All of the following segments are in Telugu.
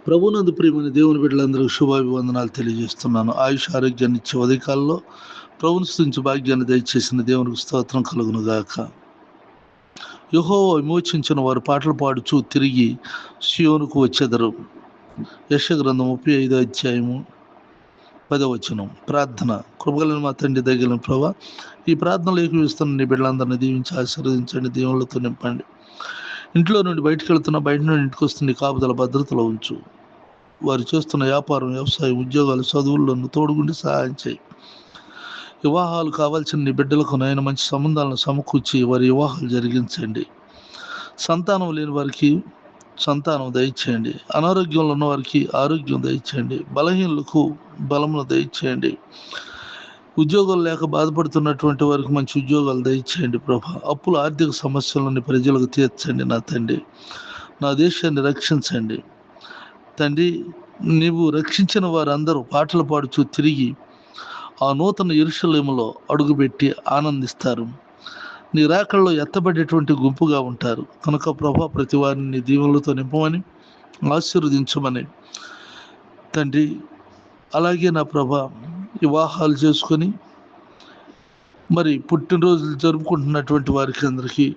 ప్రభునందు ప్రియమైన దేవుని బిడ్డలందరికీ శుభాభివందనాలు తెలియజేస్తున్నాను. ఆయుష్ ఆరోగ్యాన్ని ఇచ్చే ఉదయకాలంలో ప్రభుని స్తుతించు భాగ్యాన్ని దయచేసిన దేవునికి స్తోత్రం కలుగును గాక. యెహోవా విమోచించిన వారు పాటలు పాడుచూ తిరిగి సియోనుకు వచ్చెదరు. యెషయా గ్రంథం 35 అధ్యాయము 10వ వచనం. ప్రార్థన. కృపగలిగిన మా తండ్రి దయగలిగిన ప్రభువా, ఈ ప్రార్థనలు ఏకీవిస్తున్న నీ బిడ్డలందరినీ దీవించి ఆశీర్వదించండి, దీవులతో నింపండి. ఇంట్లో నుండి బయటకు వెళ్తున్నా, బయట నుండి ఇంటికి వస్తున్న కాపుదల భద్రతలో ఉంచు. వారు చేస్తున్న వ్యాపారం, వ్యవసాయం, ఉద్యోగాలు, చదువులను తోడుగుండి సహాయం చేయి. వివాహాలు కావాల్సిన నీ బిడ్డలకు నాయన మంచి సంబంధాలను సమకూర్చి వారి వివాహాలు జరిగించండి. సంతానం లేని వారికి సంతానం దయచేయండి. అనారోగ్యంలో ఉన్న వారికి ఆరోగ్యం దయచేయండి. బలహీనులకు బలమును దయచేయండి. ఉద్యోగాలు లేక బాధపడుతున్నటువంటి వారికి మంచి ఉద్యోగాలు దయచేయండి ప్రభా. అప్పుల ఆర్థిక సమస్యలని ప్రజలకు తీర్చండి నా తండ్రి. నా దేశాన్ని రక్షించండి తండ్రి. నీవు రక్షించిన వారందరూ పాటలు పాడుచూ తిరిగి ఆ నూతన యెరూషలేములో అడుగుపెట్టి ఆనందిస్తారు. నీ రాకల్లో ఎత్తబడేటువంటి గుంపుగా ఉంటారు కనుక ప్రభా, ప్రతి వారిని నీ దీవెనలతో నింపమని ఆశీర్వదించమని తండ్రి. అలాగే నా ప్రభా, వివాహాలు చేసుకొని మరి పుట్టినరోజులు జరుపుకుంటున్నటువంటి వారికి అందరికీ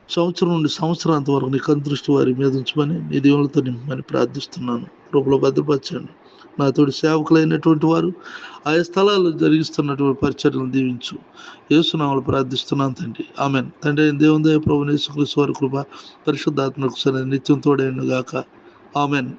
సంవత్సరం నుండి సంవత్సరాంత వరకు నీ కందృష్టి వారి మీద ఉంచమని నీ దీవులతో నింపమని ప్రార్థిస్తున్నాను. కృపలో భద్రపరచండి. నాతోటి సేవకులైనటువంటి వారు ఆయా స్థలాల్లో జరిగిస్తున్నటువంటి పరిచర్యలను దీవించు. యేసునామములో ప్రార్థిస్తున్నాను తండ్రి. ఆమెన్. తండ్రి అయిన దేవుని దయ, ప్రభువైన యేసుక్రీస్తు వారి కృప, పరిశుద్ధాత్మకు నిత్యం తోడైనగాక. ఆమెన్.